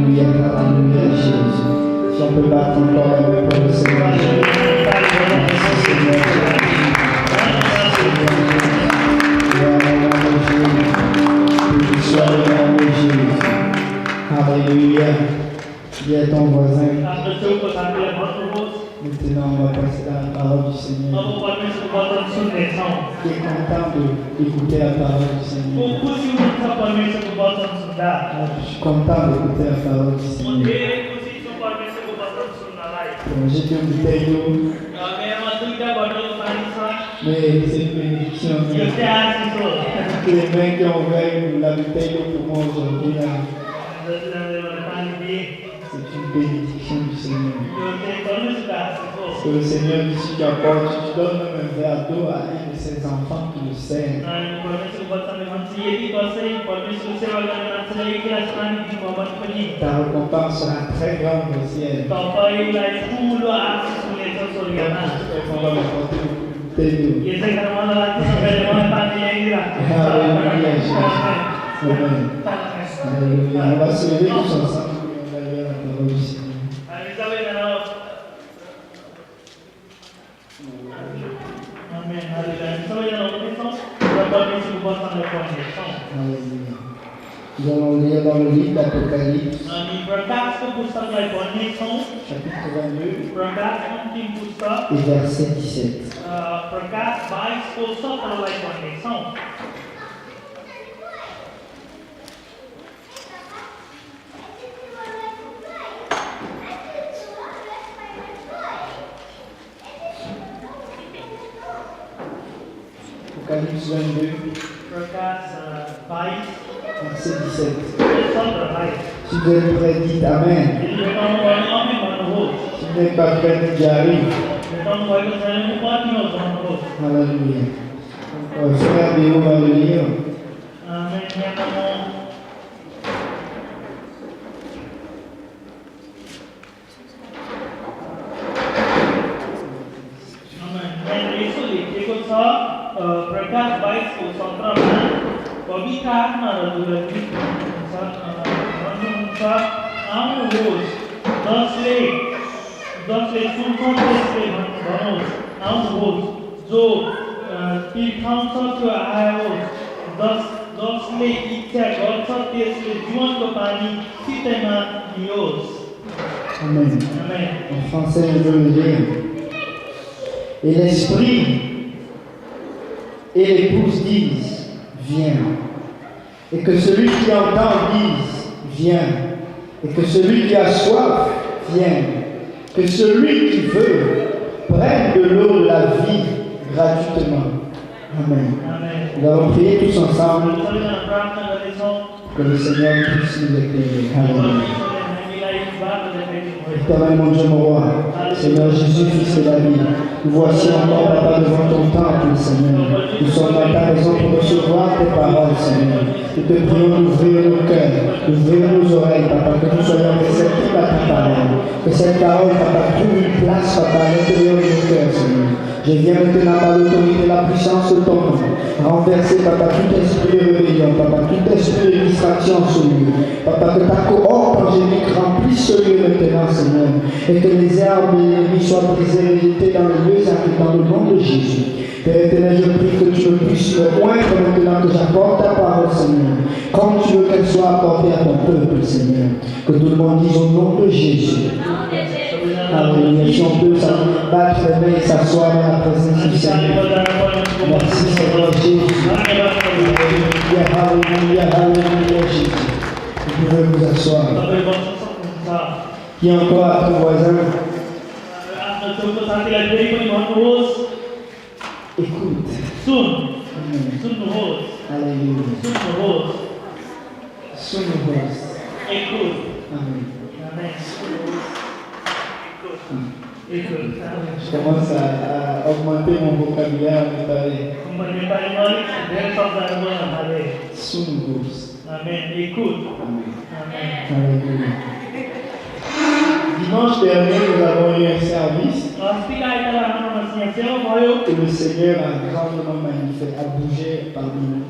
Alléluia, alléluia, Jésus. Si on peut battre encore un peu pour le Seigneur. Merci Seigneur. Que tu sois le nom de Jésus. Alléluia. Dis à ton voisin. Maintenant, on va passer dans la parole du Seigneur. Qui est content d'écouter la parole du Seigneur. Je suis content d'écouter la parole du Seigneur. J'ai une bouteille d'eau. Mais c'est une bénédiction. Les mains qui ont ouvert la bouteille d'eau pour moi aujourd'hui. C'est une bénédiction du Seigneur. Parce que le Seigneur dit si tu apportes, tu donnes même un verre d'eau à un de ses enfants qui le sert. Ta récompense sera très grande au ciel. On va m'apporter beaucoup de bouteilles d'eau. Alléluia, Jésus. Amen. Alléluia. On va se lever tous ensemble. On va lire la parole du Seigneur. Amen. Alléluia. Nous allons lire dans le livre d'Apocalypse, chapitre 22, et verset 17. Apocalypse 22, verset 17. Si vous êtes prêts, dites Amen. Si vous n'êtes pas prêts, dites j'arrive. Alléluia. Frère Béo va le lire. प्रकाश 22 को 17 में पवित्र आत्मा रजुलगी आउनुहोस् जसले सुन्छ त्यसले भन्नुहोस् आउनुहोस् जो तीर्थाउँछ त्यो आओस् जसले इच्छा गर्छ त्यसले जीवनको पानी सिधैमा पियोस्। Amen. Amen. En français, je veux le lire. Et l'Esprit et l'épouse disent, viens. Et que celui qui entend dise, viens. Et que celui qui a soif, vienne. Que celui qui veut prenne de l'eau de la vie gratuitement. Amen. Amen. Nous allons prier tous ensemble que le Seigneur puisse nous éclairer. Amen. Éternel mon Dieu, mon roi, Seigneur Jésus, Fils de David, nous voici encore, Papa, devant ton temple, Seigneur. Nous sommes à ta maison pour recevoir tes paroles, Seigneur. Nous te prions d'ouvrir nos cœurs, d'ouvrir nos oreilles, Papa, que nous soyons réceptifs à ta parole. Que cette parole, Papa, trouve une place, Papa, à l'intérieur de nos cœurs, Seigneur. Je viens maintenant par l'autorité et la puissance de ton nom, renverser, Papa, tout esprit de rébellion, Papa, tout esprit de distraction sur lui. Papa, que ta cohorte angélique remplisse ce lieu maintenant, Seigneur, et que les herbes de l'ennemi soient brisées et jetées dans le lieu sacré, dans le nom de Jésus. Père éternel, je prie que tu me puisses me oindre maintenant que j'apporte ta parole, Seigneur, comme tu veux qu'elle soit apportée à ton peuple, Seigneur. Que tout le monde dise au nom de Jésus. Alléluia. Si on peut battre les mains et s'asseoir dans la présence du Seigneur. Merci Seigneur Jésus. Alléluia, alléluia, alléluia Jésus. Vous pouvez vous asseoir. Qui encore à ton voisin? Écoute. Alléluia. Écoute. Amen. Je commence à augmenter mon vocabulaire à me parler. Sunugos. Amen. Écoute. Amen. Alléluia. Dimanche dernier, nous avons eu un service et le Seigneur a grandement magnifié, a bougé parmi nous.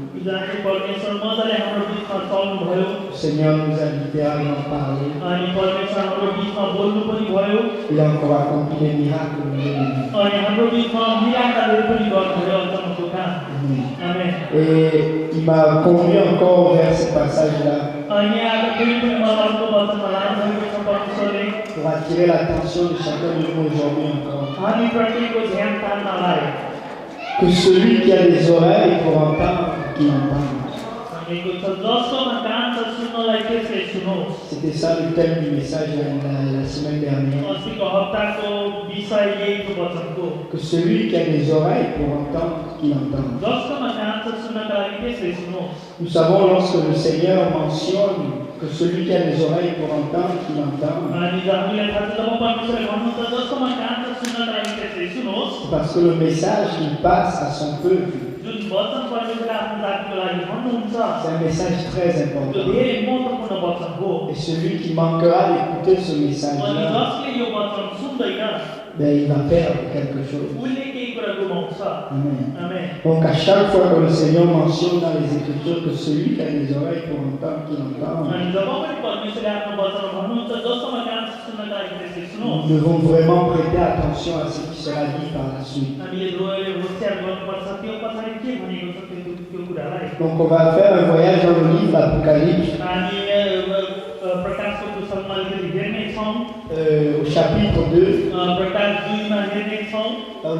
Seigneur nous invite à en parler. अनि परमेश्वर हाम्रो बिचमा बोल्नु पनि भयो Il a encore accompli des miracles au milieu de nous. अनि हाम्रो बिचमा मिराकलहरू पनि गर्नुभयो अचम्मको काम Amen. आमेन Et il m'a conduit encore vers ce passage-là अनि आज फेरि पनि मलाई अर्को वचनमा लानुभएको छ परमेश्वरले pour attirer l'attention de chacun de nous aujourd'hui encore. हामी प्रतिको ध्यान तान्नलाई Que celui qui a des oreilles pour entendre, qu'il entende. भनेको छ जसकोमा कान छ सुन्नलाई त्यसले सुनोस् C'était ça le thème du message la semaine dernière. अस्तिको हप्ताको विषय यही थियो वचनको Que celui qui a des oreilles pour entendre, qu'il entende. जसकोमा कान छ सुन्नका लागि त्यसले सुनोस् Nous savons lorsque le Seigneur mentionne que celui qui a des oreilles pour entendre, qu'il entende, अनि हामीलाई थाहा छ जब परमेश्वरले भन्नुहुन्छ जसकोमा कान छ सुन्नका लागि त्यसले सुनोस् c'est parce que le message qu'il passe à son peuple, जुन वचन परमेश्वरले आफ्नो जातिको लागि भन्नुहुन्छ c'est un message très त्यो important. धेरै महत्त्वपूर्ण वचन हो Et celui qui manquera d'écouter ce अनि message-là, जसले यो वचन सुन्दैन ben, il va perdre quelque chose. उसले केही कुरा गुमाउँछ Amen. आमेन Donc à chaque fois que le Seigneur mentionne dans les Écritures que celui qui a des oreilles pour entendre, qu'il entende, अनि जब पनि परमेश्वरले आफ्नो वचन भन्नुहुन्छ जसमा कान छ सुन्नका लागि त्यसले सुनोस् nous devons vraiment prêter attention à ce qui sera dit par la suite. हामीले होशियार गर्नुपर्छ त्यो पछाडि के भनेको छ त्यो कुरालाई Donc on va faire un voyage dans le livre d'Apocalypse हामी प्रकाशको पुस्तकमा अलिकति हेर्नेछौँ au chapitre 2. प्रकाश 2 मा हेर्नेछौँ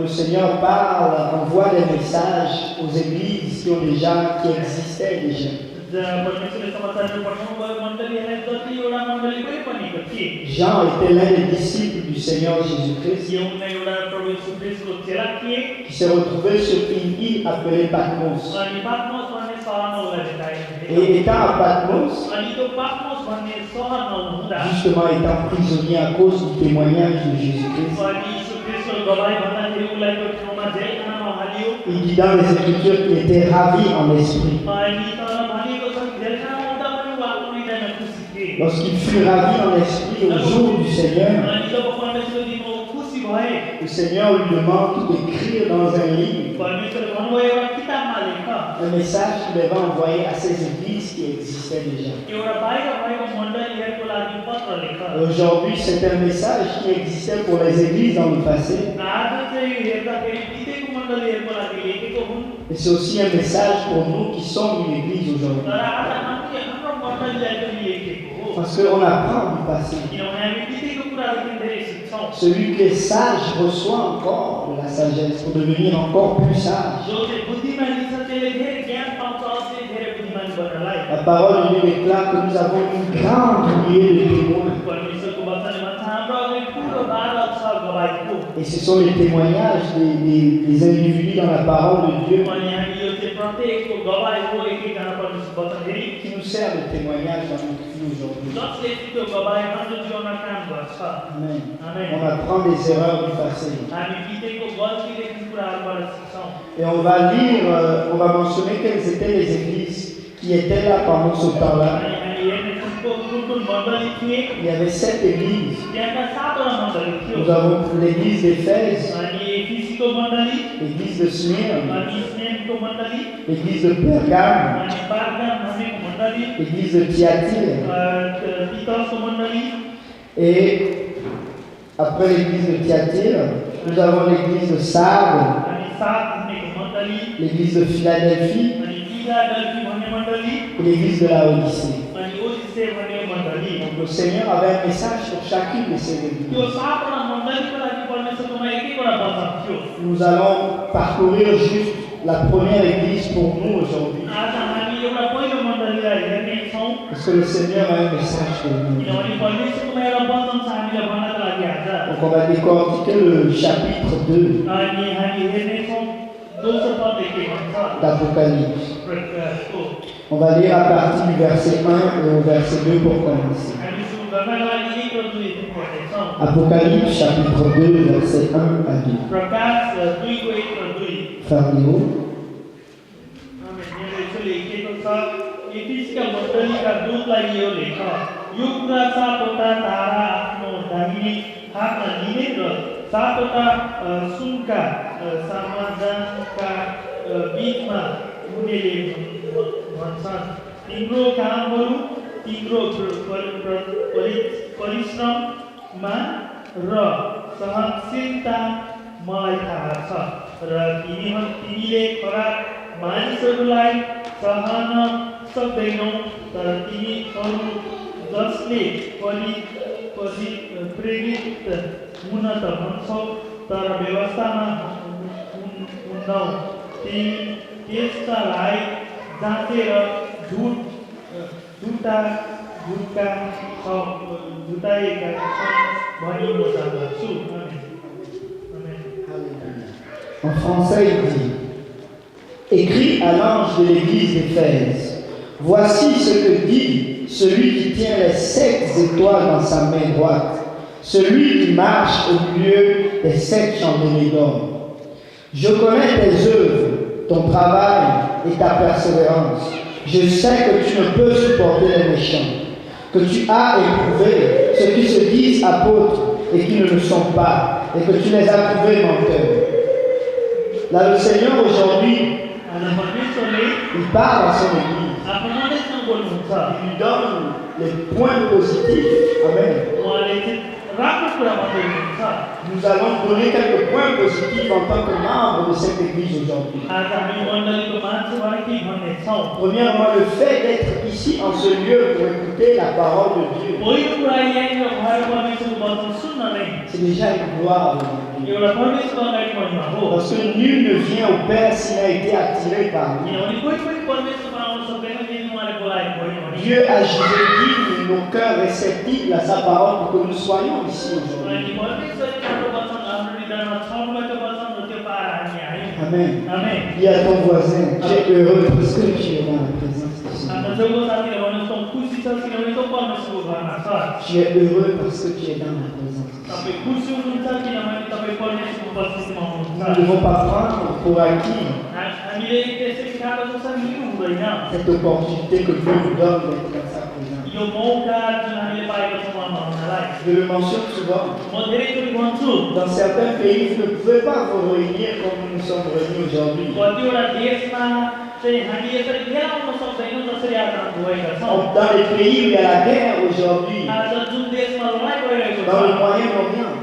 Le Seigneur parle, envoie des messages aux églises qui existaient déjà. परमेश्वरले समाचारहरू पठाउनु भयो मण्डलीहरूलाई जतिवटा मण्डली पनि बनेको थिए Jean était l'un des disciples du Seigneur Jésus-Christ यो उनले एउटा प्रभु यीशु ख्रीष्टको चेला थिए qui s'est retrouvé sur une île appelée Patmos. अनि पात्मोस भन्ने सहरमा उसलाई भेटाएको थियो Et étant à Patmos, अनि त्यो पात्मोस भन्ने सहर नहुँदा justement étant prisonnier à cause du témoignage de Jésus-Christ, अनि यीशु ख्रीष्टको गवाई भन्दाखेरि उसलाई त्यो ठाउँमा जेल खानामा हालियो il dit dans les Écritures qu'il était ravi en esprit. अनि तर भनेको छ जेल खानामा हुँदा पनि ऊ आफ्नो हृदयमा खुसी थिए Lorsqu'il fut ravi en esprit au jour du Seigneur, अनि जब परमेश्वरको दिनमा ऊ खुसी भए le Seigneur lui demande d'écrire dans un livre परमेश्वरले भन्नुभयो एउटा किताबमा लेख un message qu'il devait envoyer à ces églises qui existaient déjà. एउटा बाहिर भएको मण्डलीहरूको लागि पत्र लेख Aujourd'hui, c'est un message qui existait pour les églises dans le passé, आज चाहिँ हेर्दाखेरि बितेको मण्डलीहरूको लागि लेखेको हुन् et c'est aussi un message pour nous qui sommes une église aujourd'hui. तर आज हाम्रो मण्डलीलाई पनि लेखेको हो Parce qu'on apprend du passé. किनभने हामी बितेको कुरादेखि धेरै सिक्छौँ Celui qui est sage reçoit encore de la sagesse pour devenir encore plus sage. जो चाहिँ बुद्धिमानी छ त्यसले धेरै ज्ञान पाउँछ अझै धेरै बुद्धिमानी बन्नलाई La parole de Dieu déclare que nous avons une grande nuée de témoins. परमेश्वरको वचनले भन्छ हाम्रो अगाडि ठुलो बादल छ गवाईको Et ce sont les témoignages des individus dans la parole de Dieu अनि हामी यो चाहिँ प्रत्येकको गवाई हो एक एकजना परमेश्वरको वचन हेरी qui nous servent de témoignage dans notre vie aujourd'hui. जसले त्यो गवाई हाम्रो जीवनमा काम गर्छ Amen. आमेन On apprend des erreurs du passé. हामी बितेको गल्तीदेखि कुराहरूबाट सिक्छौँ Et on va lire, on va mentionner quelles étaient les églises qui étaient là pendant ce temps-là. अनि हामी हेर्नेछौँ कुन कुन मण्डली थिए Il y avait 7 églises. त्यहाँका 7 वटा मण्डली थियो Nous avons l'église d'Éphèse, अनि एफिसीको मण्डली l'église de Smyrne, अनि स्नेनको मण्डली l'église de Pergame, अनि पारगाम भनेको मण्डली l'église de Thyatire. पितलको मण्डली Et après l'église de Thyatire, nous avons l'église de Sardes, अनि सात भनेको मण्डली l'église de Philadelphie अनि फिलाडेल्फी भन्ने मण्डली et l'église de Laodicée. अनि ओदिसे भन्ने मण्डली Donc le Seigneur avait un message pour chacune de ces églises. त्यो 7 वटा मण्डलीको लागि परमेश्वरकोमा एक एकवटा वचन थियो Nous allons parcourir juste la première église pour nous aujourd'hui. आज हामी एउटा पहिलो मण्डलीलाई हेर्नेछौँ Parce que le Seigneur a un message pour nous. किनभने परमेश्वरकोमा एउटा वचन छ हामीलाई भन्नको लागि आज Donc on va décortiquer le chapitre 2 अनि हामी हेर्नेछौँ दोस्रो पदले के भन्छ d'Apocalypse. प्रकाशको On va lire à partir du verset 1 et au verset 2 pour commencer. हामी सुरु गर्नका लागि 1 र 2 पढ्नेछौँ Apocalypse chapitre 2 verset 1 à 2. प्रकाश 2 को 1 र 2 Frère Léo. हामीले यसो लेखेको छ एफिसका मण्डलीका दूतलाई यो लेख यो कुरा 7 तारा आफ्नो दाहिने हातमा लिने र 7 सुनका समाधानका बिचमा हुनेले भन्छन् तिम्रो कामहरू तिम्रो परिश्रममा र सहनशीलता मलाई थाहा छ र तिमीले खराब मानिसहरूलाई सहन सक्दैनौ तर तिमीहरू जसले प्रेरित हुन त भन्छौ तर व्यवस्थामा हुन्नौ त्यसलाई जाँचेर झुटाएका छन् भनी म चाहन्छु। En français, il dit: écrit à l'ange de l'église d'Éphèse, voici ce que dit celui qui tient les 7 étoiles dans sa main droite, celui qui marche au milieu des 7 chandeliers d'or. Je connais tes œuvres, ton travail et ta persévérance. Je sais que tu ne peux supporter les méchants, que tu as éprouvé ceux qui se disent apôtres et qui ne le sont pas, et que tu les as trouvés menteurs. Là, le Seigneur aujourd'hui, il parle à son église. Il lui donne les points positifs. Amen. Nous allons donner quelques points positifs en tant que membre de cette église aujourd'hui. Premièrement, le fait d'être ici en ce lieu pour écouter la parole de Dieu, c'est déjà une gloire de Dieu. Parce que nul ne vient au Père s'il a été attiré par lui. Dieu a jugé digne nos cœurs réceptifs à sa parole pour que nous soyons ici aujourd'hui. Amen. Dis à ton voisin, tu es heureux parce que tu es dans la présence du Seigneur. Tu es heureux parce que tu es dans la présence du Seigneur. Nous ne devons pas prendre pour acquis cette opportunité que Dieu nous donne d'être dans sa présence. Je le mentionne souvent. Dans certains pays, vous ne pouvez pas vous réunir comme nous sommes réunis aujourd'hui. Dans les pays où il y a la guerre aujourd'hui, dans le Moyen-Orient,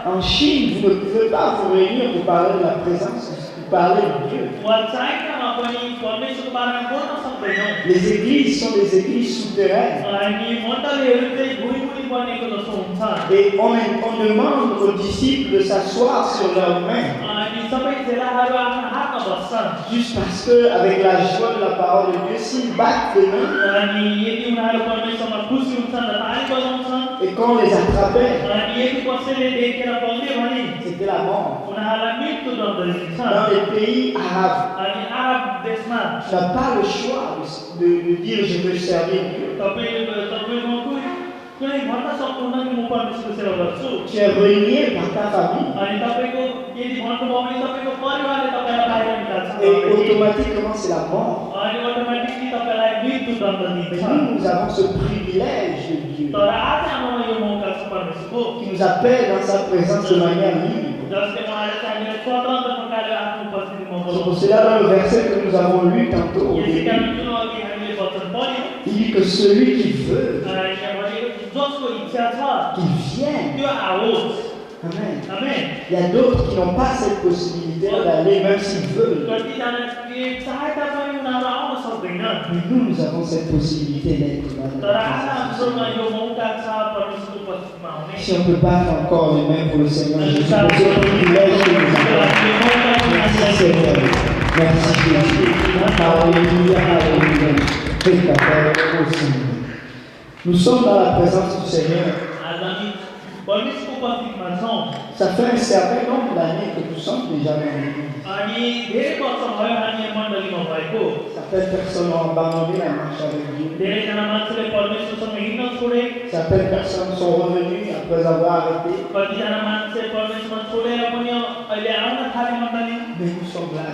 en Chine, vous ne pouvez pas vous réunir pour parler de la présence, pour parler de Dieu. Les églises sont des églises souterraines. Et on demande aux disciples de s'asseoir sur leurs mains. Juste parce que, avec la joie de la parole de Dieu, s'ils battent les mains et qu'on les attrapait, c'était la mort. Dans les pays arabes, tu n'as pas le choix de dire je veux servir Dieu. Tu es régné par ta famille. Et automatiquement c'est la mort. Mais nous avons ce privilège de Dieu qui nous appelle dans sa présence de manière libre. C'est pour cela dans le verset que nous avons lu tantôt au début, il dit que celui qui veut qu'il vienne. Amen. Il y a d'autres qui n'ont pas cette possibilité d'aller même s'ils veulent. Mais nous avons cette possibilité d'être là. Si on ne peut pas faire encore les mains pour le Seigneur Jésus, c'est un privilège que nous avons. Merci Seigneur. Merci Jésus. Alléluia, alléluia. Fais ta paix au Seigneur. Nous sommes dans la présence du Seigneur. Ça fait un certain nombre d'années que nous sommes déjà dans l'église. Certaines personnes ont abandonné la marche avec Dieu. Certaines personnes sont revenues après avoir arrêté. Mais nous sommes là.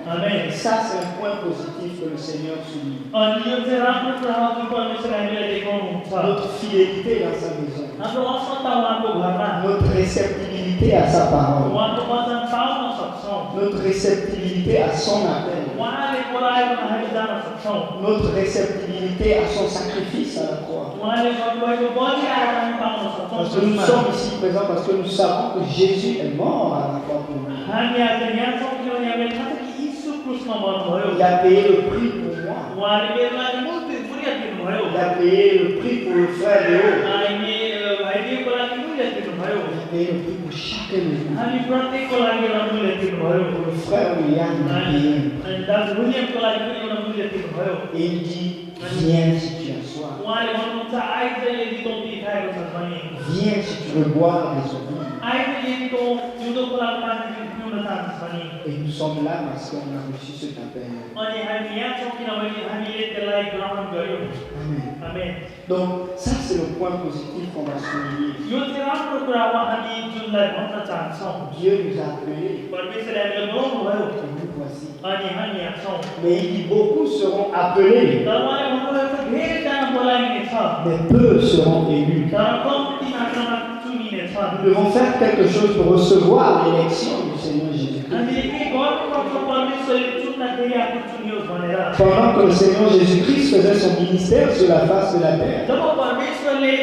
Amen. Et ça, c'est un point positif que le Seigneur souligne. Notre fidélité dans sa maison. Notre réceptivité à sa parole. Notre réceptivité à son appel. सक्छौँ notre réceptibilité à son sacrifice à la croix. उहाँले गर्नुभएको बलिदान हामी पाउन सक्छौँ Parce que nous sommes ici présents parce que nous savons que Jésus est mort à la croix pour nous. हामी आज यहाँ छौँ किनभने हामीले थाहा छ कि यीशु क्रुसमा मर्नुभयो Il a payé le prix pour moi. उहाँले मेरो लागि मूल्य मूल्य दिनुभयो Il a payé le prix pour le frère Léo. हामी भाइदेवको लागि मूल्य दिनुभयो Il a payé le prix pour chacun de nous. हामी प्रत्येकको लागि एउटा मूल्य दिनुभयो Pour le frère William, il a payé. अनि दाजु विलियमको लागि पनि एउटा मूल्य दिनुभयो Et il dit, viens si tu as soif. उहाँले भन्नुहुन्छ आइज यदि तँ पिखाएको छस् भने Viens si tu veux boire des eaux vives. Eyes यदि तँ जिउँदोको लागि पानी पिउन चाहन्छस् भने Et nous sommes là parce qu'on a reçu cet appel. अनि हामी यहाँ छौँ किनभने हामीले त्यसलाई ग्रहण गर्यौँ Amen. आमेन Donc, ça c'est le point positif qu'on va souligner. यो चाहिँ राम्रो कुरा हो हामी जुनलाई भन्न चाहन्छौँ Dieu nous a appelés परमेश्वरले हामीलाई बोलाउनुभयो et nous voici. अनि हामी यहाँ छौँ Mais il dit beaucoup seront appelés, तर उहाँले भन्नुभएको छ धेरैजना बोलाइनेछ mais peu seront élus. तर कम्ती मात्रामा चुनिनेछ Nous devons faire quelque chose pour recevoir l'élection du Seigneur Jésus-Christ. हामीले के गर्नुपर्छ परमेश्वरले चुन्दाखेरि आफू चुनियोस् भनेर Pendant que le Seigneur Jésus-Christ faisait son ministère sur la face de la terre, जब परमेश्वरले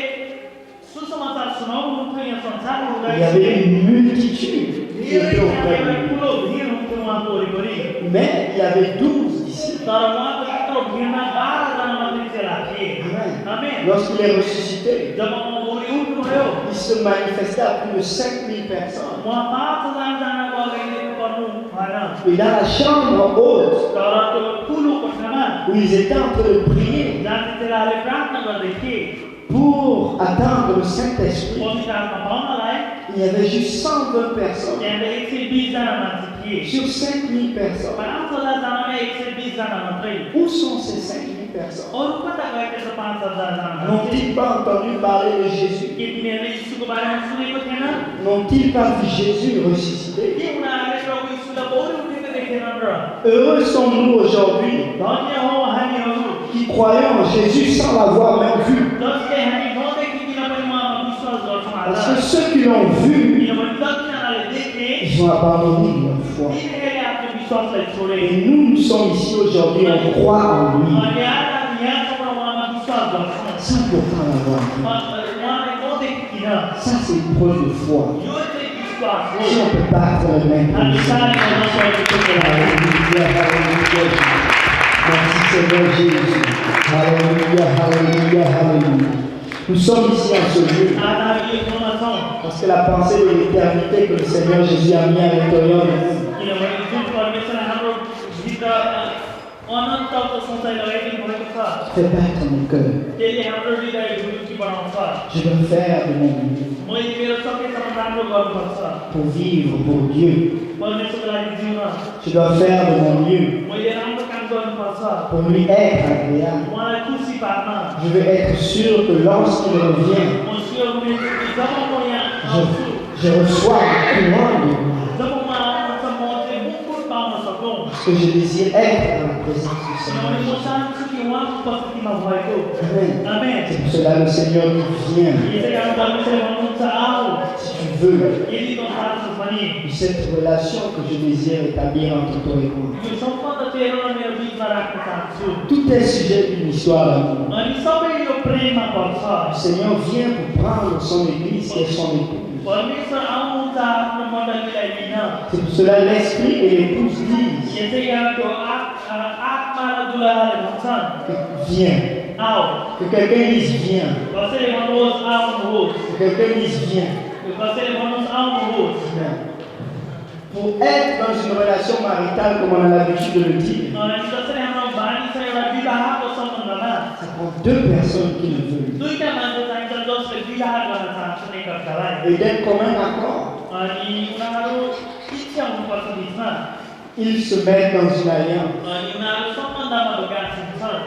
सुसमाचार सुनाउनुहुन्थ्यो यहाँ संसारमा il y avait हुँदाखेरि une multitude qui était auprès de lui. ठुलो भिड हुन्थ्यो उहाँको वरिपरि Mais il y avait 12 disciples. तर उहाँको यत्रो भिडमा 12 जना मात्रै चेला थिए Amen. आमेन Lorsqu'il est ressuscité, जब उहाँ भोलि उठ्नुभयो il se manifestait à plus de 5000 personnes. उहाँ 5000 जनाको अगाडि देख्नु पर्नु भएन Et dans la chambre haute, तर त्यो ठुलो कोठामा où ils étaient en train de prier जहाँ चेलाले प्रार्थना गर्दै थिए pour attendre le Saint-Esprit, पवित्र आत्मा पाउनलाई il y avait juste 120 personnes. त्यहाँ 120 जना मान्छे थिए Sur 5000 personnes. 5000 जनामा 120 जना मात्रै Où sont ces 5000 personnes? अरू कता गएका छ 5000 जना N'ont-ils pas entendu parler de Jésus? के तिनीहरूले यीशुको बारेमा सुनेको थिएन N'ont-ils pas vu Jésus ressuscité? के उनीहरूले प्रभु यीशुलाई पौडी उठेको देखेनन् र Heureux sommes-nous aujourd'hui धन्य हौ हामीहरू qui croyons en Jésus sans l'avoir même vu. जसले हामी नदेखिकन पनि उहाँमा विश्वास गर्छौँ आज Parce que ceux qui l'ont vu, किनभने जतिजनाले देखे ils ont abandonné leur foi. तिनीहरूले आफ्नो विश्वासलाई छोडे Et nous sommes ici aujourd'hui, on croit en lui, अनि आज हामी यहाँसम्म उहाँमा विश्वास गर्छौँ sans pourtant l'avoir vu. उहाँलाई नदेखिकन Ça, c'est une preuve de foi. यो चाहिँ विश्वास हो Si on peut battre les mains pour हामी lui. साह्रै गर्न सकेको छैन Alléluia, alléluia. Merci Seigneur Jésus. Alléluia, alléluia, alléluia. Nous sommes ici en ce lieu आज हामी यो ठाउँमा छौँ parce que la pensée de l'éternité que le Seigneur Jésus a mis à l'intérieur de nous किनभने जुन परमेश्वरले हाम्रो भित्र अनन्तको सोचाइ लगाइदिनु भएको छ fait battre mon cœur. त्यसले हाम्रो हृदय ढुकी बनाउँछ Je veux faire de mon mieux मैले मेरो सकेसम्म राम्रो गर्नुपर्छ pour vivre pour Dieu. परमेश्वरको लागि जिउन Je dois faire de mon mieux मैले राम्रो काम गर्नुपर्छ pour lui être agréable. उहाँलाई खुसी पार्न Je veux être sûr que lorsqu'il revient, म स्योर हुनेछु कि जब म यहाँ आउँछु je reçois le courant de lui. जब म आउँछ म चाहिँ मुकुट पाउन सकौँ Parce que je désire être dans la présence du Seigneur. किनभने म चाहन्छु कि उहाँको उपस्थितिमा भएको Amen. आमेन C'est pour cela le Seigneur nous vient. यसै कारण परमेश्वरले भन्नुहुन्छ आऊ Si tu veux, यदि तँ चाहन्छस् भने cette relation que je désire établir entre toi et moi. यो सम्बन्ध तेरो र मेरो बिचमा राख्न चाहन्छु Tout est sujet d'une histoire d'amour. अनि सबै यो प्रेममा पर्छ Le Seigneur vient pour prendre son église qui est son épouse. परमेश्वर आउनुहुन्छ आफ्नो मण्डलीलाई लिन C'est pour cela l'esprit et l'épouse disent यसै कारण त्यो आत्मा र दुलाहाले भन्छन् viens. आऊ Que quelqu'un dise viens. कसैले भन्नुहोस् आउनुहोस् Que quelqu'un dise viens. कसैले भन्नुहोस् आउनुहोस् Viens. Pour être dans une relation maritale comme on a l'habitude de le dire, अनि जसरी हाम्रो बानी छ एउटा विवाहको सम्बन्धमा ça prend deux personnes qui le veulent. दुईटा मान्छे चाहिन्छ जसले विवाह गर्न चाहन्छन् एकअर्कालाई Et d'être commun accord. अनि उनीहरू इच्छा हुनुपर्छ बिचमा Ils se mettent dans une alliance. अनि उनीहरू सम्बन्धमा ढोकान्छन्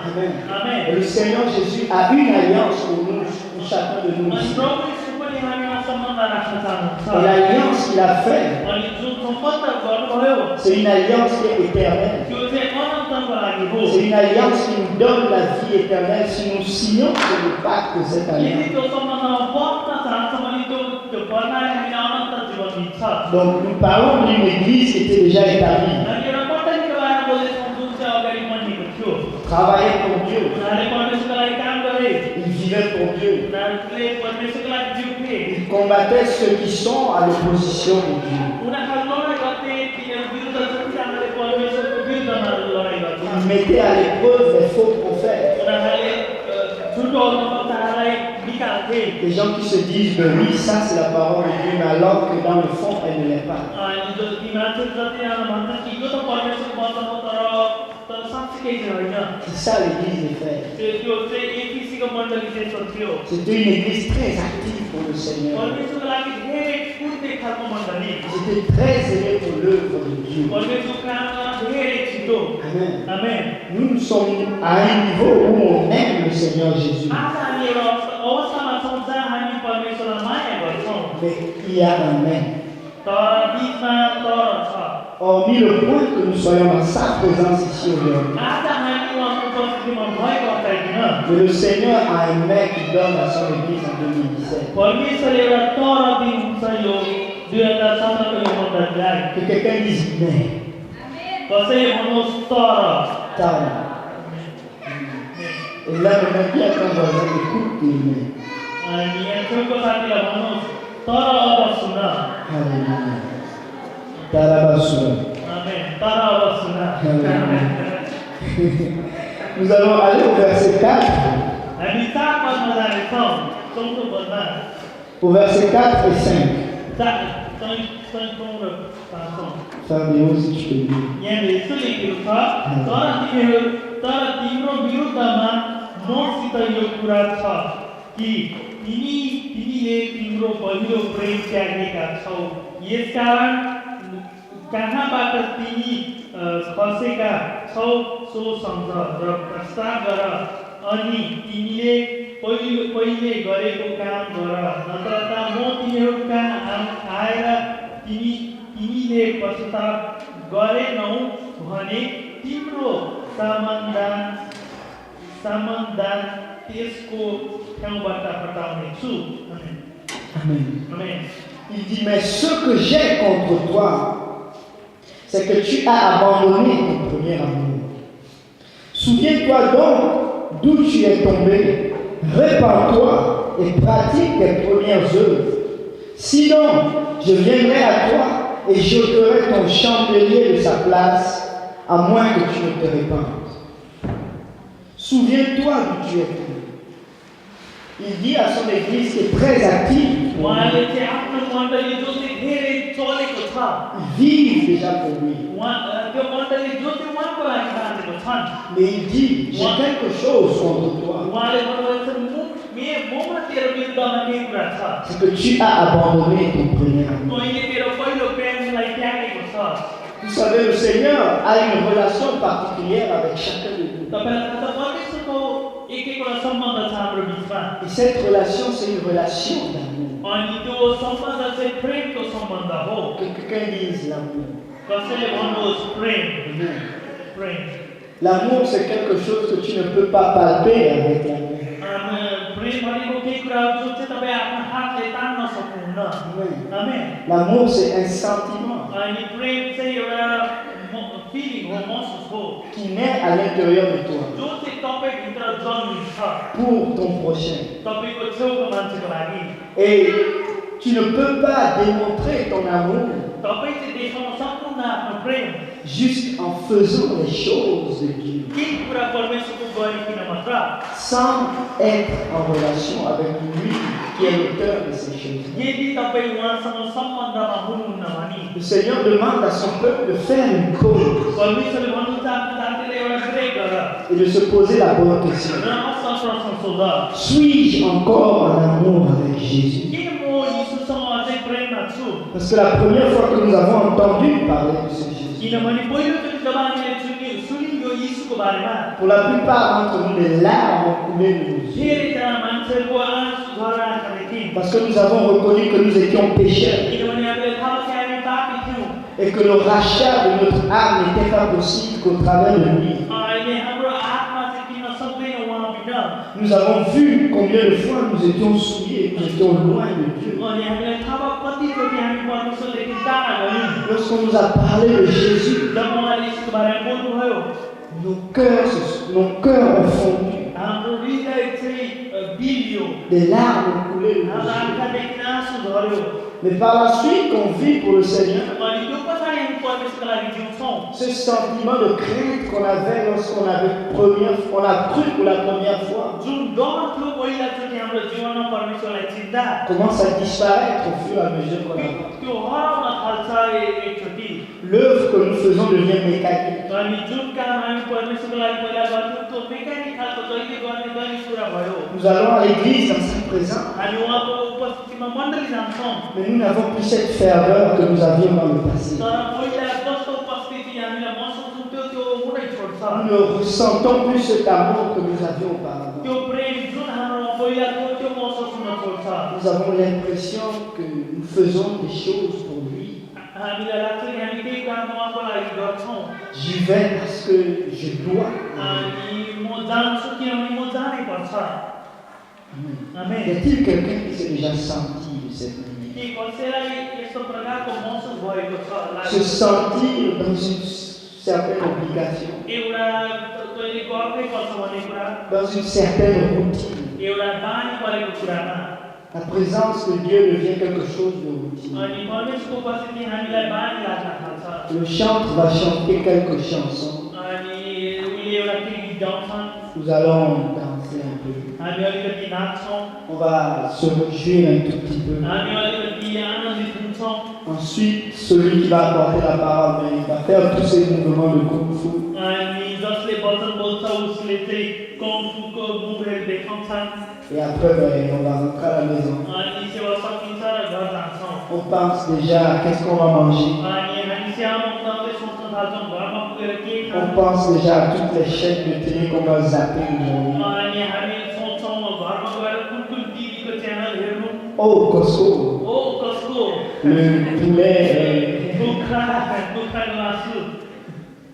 Amen. आमेन Et le Seigneur Jésus a une alliance pour nous, pour chacun de nous. अनि प्रभु यीशु पनि हामीमा सम्बन्ध राख्न Et चाहनुहुन्छ l'alliance qu'il a faite, अनि जुन सम्बन्ध गर्नुभयो c'est une alliance qui est éternelle. त्यो चाहिँ अनन्तको लागि हो C'est une alliance qui nous donne la vie éternelle si nous signons sur le pacte de cette यदि alliance. त्यो सम्बन्धमा बस्न चाहन्छ भने त्यो बनाएर हामीले अनन्त जीवन दिन्छ Donc nous parlons d'une église qui était déjà établie. हामी एउटा मण्डलीको बारेमा बोल्दैछौँ जुन चाहिँ अगाडि बनिएको थियो travaillaient pour Dieu. उनीहरूले परमेश्वरको लागि काम गरे, Ils vivaient pour Dieu. उनीहरूले परमेश्वरको लागि जिउथे, Ils combattaient ceux qui sont à l'opposition de Dieu. उनीहरू लडाइँ गर्थे, तिनीहरू विरुद्ध जतिजनाले परमेश्वरको विरुद्धमा लडाइँ गर्थे, Ils mettaient à l'épreuve les faux prophètes. उनीहरूले झुटो वक्ताहरूलाई निकाल्थे, Des gens qui se disent, ben oui, ça c'est la parole de Dieu, mais alors que dans le fond, elle ne l'est pas. अनि जो ती मान्छेहरू जतिजना भन्छन् कि यो त परमेश्वरको वचन हो, तर साँच्चै केही चाहिँ होइन। C'est ça l'église des frères. त्यो चाहिँ एफिसीको मण्डली त्यस्तो थियो, C'était une église très active pour le Seigneur. परमेश्वरको लागि धेरै कुर्ने खालको मण्डली, Ils étaient très zélés pour l'œuvre de Dieu. परमेश्वरको काममा धेरै छिटो। Amen. आमेन। Nous sommes à un niveau où on aime le Seigneur Jésus. आज हामी एउटा अवस्थामा छौँ जहाँ हामी परमेश्वरलाई माया गर्छौँ, Mais il y a un mais. तर बिचमा तर छ। Hormis le point que nous soyons dans sa présence ici aujourd'hui. आज हामी उहाँको उपस्थितिमा भएको हटाइदिन, Mais le Seigneur a un mais qu'il donne à son église en 2017. परमेश्वरले एउटा तर दिनुहुन्छ यो 2017 को यो मण्डलीलाई। Que quelqu'un dise mais. कसैले भन्नुहोस् तर। Tar. Et là, maintenant, qui a ton voisin écoute tes mais. अनि यहाँ छेउको साथीलाई भन्नुहोस् तर अब सुन। Alléluia. Tarabasura. आमेन। तर अब सुन। Nous allons aller au verset 4. हामी 4 पदमा जानेछौँ, 4औं पदमा। Au verset 4 et 5. 4औं र 5औं। Fabio, si tu peux lire. यहाँ यस्तो लेखेको छ, तर तिम्रो विरुद्धमा मसित यो कुरा छ कि तिमीले तिम्रो पहिलो प्रेम त्यागेका छौ, यसकारण कहाँबाट तिमी खसेका छौ सो सम्झ र प्रस्ताव गर, अनि तिमीले पहिले गरेको काम गर, नत्र त म तिमीहरू कहाँ आएर तिमीले पश्चाताप गरेनौ भने तिम्रो समाधान त्यसको ठाउँबाट हटाउने छु। Amen. आमेन। Il dit, mais ce que j'ai contre toi, c'est que tu as abandonné ton premier amour. Souviens-toi donc d'où tu es tombé, répands-toi et pratique tes premières œuvres. Sinon, je viendrai à toi et j'ôterai ton chandelier de sa place, à moins que tu ne te répandes. Souviens-toi d'où tu es tombé. Il dit à son église qui est très active, उहाँले चाहिँ आफ्नो मण्डली जो चाहिँ धेरै चलेको छ, ils vivent déjà pour lui. त्यो मण्डली जो चाहिँ उहाँको लागि बाँचेको छन्, Mais il dit, j'ai quelque chose contre toi. उहाँले भन्नुहुन्छ ममा तेरो विरुद्धमा केही कुरा छ, C'est que tu as abandonné ton premier amour. तैँले तेरो पहिलो प्रेमलाई त्यागेको छ। Vous savez, le Seigneur a une relation particulière avec chacun de nous. तपाईँलाई थाहा छ परमेश्वरको एक-एकवटा सम्बन्ध छ हाम्रो बिचमा, Et cette relation, c'est une relation d'amour. अनि त्यो सम्बन्ध चाहिँ प्रेमको सम्बन्ध हो। Que quelqu'un dise l'amour. कसैले भन्नुहोस् प्रेम। प्रेम L'amour, c'est quelque chose que tu ne peux pas palper avec la main. प्रेम भनेको केही कुरा हो जो चाहिँ तपाईँ आफ्नो हातले तान्न सक्नुहुन्न। आमेन। L'amour, c'est un sentiment अनि प्रेम चाहिँ एउटा फिलिङ हो, महसुस हो, qui naît à l'intérieur de toi जो चाहिँ तपाईँभित्र जन्मिन्छ pour ton prochain. तपाईँको छेउको मान्छेको लागि। Et tu ne peux pas démontrer ton amour तपाईँ चाहिँ देखाउन सक्नुहुन्न आफ्नो प्रेम juste en faisant les choses de Dieu, केही कुरा परमेश्वरको गरिकन मात्र, sans être en relation avec lui qui est l'auteur de ces choses. यदि तपाईँ उहाँसँग सम्बन्धमा हुनुहुन्न भने Le Seigneur demande à son peuple de faire une cause परमेश्वरले भन्नुहुन्छ आफ्नो जातिले एउटा ग्रेट गर et de se poser la bonne question. र असल प्रश्न सोध, Suis-je encore en amour avec Jésus? किन म यीशुसँग अझै प्रेममा छु? Parce que la première fois que nous avons entendu parler de ce Jésus, किनभने पहिलोचोटि जब हामीले सुनियो यीशुको बारेमा, pour la plupart d'entre nous, les larmes ont coulé de nos yeux. धेरैजना मान्छेहरूको आँसु झरेर आएका थिए, Parce que nous avons reconnu que nous étions pécheurs किनभने हामीले थाहा छ हामी पापी थियौँ et que le rachat de notre âme n'était pas possible qu'au travers de lui. अहिले हाम्रो आत्मा चाहिँ किन्न सक्दैन उहाँ बिना। Nous avons vu combien de fois nous étions souillés, nous étions loin de Dieu. अनि हामीलाई थाहा भयो कतिचोटि हामी परमेश्वरदेखि टाढा गयौँ। Lorsqu'on nous a parlé de Jésus, जब उहाँले यीशुको बारेमा बोल्नुभयो, nos cœurs ont fondu. हाम्रो हृदय चाहिँ बिलियो Des larmes ont coulé de nos हाम्रो yeux. आँखादेखि आँसु झऱ्यो Mais par la suite, qu'on vit pour le Seigneur, अनि त्यो पछाडि हामी परमेश्वरको लागि जिउँछौँ ce sentiment de crainte qu'on avait lorsqu'on a cru pour la première fois, जुन डर थियो पहिलाचोटि हाम्रो जीवनमा परमेश्वरलाई चिन्ता commence à disparaître au fur et à mesure qu'on avance. त्यो हराउन थाल्छ एकचोटि L'œuvre que nous faisons devient mécanique. अनि जुन काम हामी परमेश्वरको लागि पहिला गर्थ्यौँ त्यो मेकानिक खालको जहिले गर्ने दैनिक कुरा भयो Nous allons à l'église dans sa présence, हामी उहाँको उपस्थितिमा मण्डली जान्छौँ mais nous n'avons plus cette ferveur que nous avions dans le passé. तर पहिला जस्तो उपस्थिति हामीलाई महसुस हुन्थ्यो त्यो हुनै छोड्छ Nous ne ressentons plus cet amour que nous avions auparavant. त्यो प्रेम जुन हाम्रो पहिला थियो त्यो महसुस हुन छोड्छ Nous avons l'impression que nous faisons des choses pour lui. हामीलाई लाग्छ कि हामी केही काम उहाँको लागि गर्छौँ J'y vais parce que je dois. अनि म जान्छु किनभने म जानै पर्छ Y आमेन a-t-il quelqu'un qui s'est déjà senti de cette manière? के कसैलाई यस्तो प्रकारको महसुस भएको छ Se sentir dans une certaine obligation, एउटा तैँले गर्नै पर्छ भन्ने कुरा dans une certaine routine. एउटा बानी परेको कुरामा La présence de Dieu devient quelque chose de routine. अनि परमेश्वरको उपस्थिति हामीलाई बानी लाग्न थाल्छ Le chantre va chanter quelques chansons. अनि उनले एउटा के गीत गाउँछन् Nous allons danser un peu. हामी अलिकति नाच्छौँ On va se réjouir un tout petit peu. हामी अलिकति आनन्दित हुन्छौँ Ensuite, celui qui va apporter la parole, il va faire tous ces mouvements de kung fu. अनि जसले वचन बोल्छ उसले चाहिँ कम्फुको मुभहरू देखाउँछन् Et après, on va rentrer à la maison. अनि सेवा सकिन्छ र घर जान्छौँ On pense déjà à qu'est-ce qu'on va manger. अनि हामी स्याहार उठाउँदै सोच्न थाल्छौँ घरमा पुगेर के On खानु pense déjà à toutes les chaînes de télé qu'on va zapper aujourd'hui. अनि हामी सोच्छौँ घरमा गएर कुन टिभीको च्यानल हेर्नु Oh, Costco, ओ कसको le poulet. कुखुराको मासु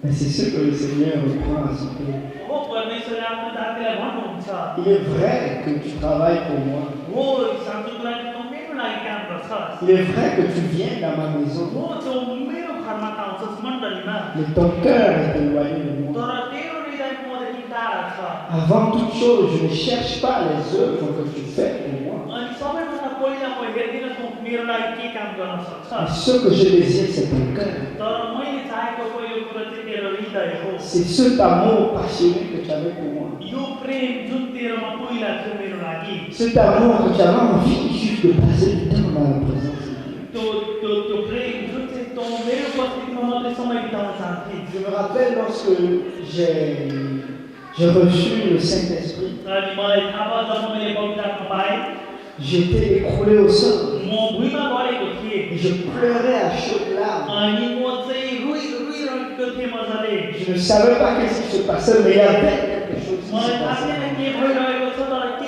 Mais c'est ce que le Seigneur reprend à son cœur. हो परमेश्वरले आफ्नो जातिलाई भन्नुहुन्छ Il est vrai que tu travailles pour moi. हो साँचो कुरा कि तँ मेरो लागि काम गर्छस् Il est vrai que tu viens dans ma maison. हो तँ मेरो घरमा त आउँछस् मण्डलीमा Mais ton cœur est éloigné de moi. तर तेरो हृदय मदेखि टाढा छ Avant toute chose, je ne cherche pas les œuvres que tu fais pour moi. अनि सबैभन्दा पहिला म हेर्दिनँ तँ मेरो लागि के काम गर्न Mais सक्छस् ce que je désire, c'est ton cœur. तर मैले चाहेको पहिलो कुरा चाहिँ तेरो हृदय हो C'est cet amour passionné que tu avais pour moi. यो प्रेम जुन तेरोमा पहिला थियो मेरो लागि Cet amour que tu avais envie juste de passer du temps dans la présence de Dieu. त्यो प्रेम जुन चाहिँ तँ मेरो उपस्थितिमा मात्रै समय बिताउन चाहन्थे Je me rappelle lorsque j'ai reçu le Saint-Esprit, अनि मलाई थाहा भयो जब मैले पवित्र आत्मा पाएँ j'étais écroulé au sol म भुइँमा गरेको थिएँ et je pleurais à chaudes larmes. अनि म चाहिँ रोइरहेको थिएँ मजाले Je ne savais pas qu'est-ce qui se passait, mais il y avait quelque chose qui se मलाई थाहा passait. थिएन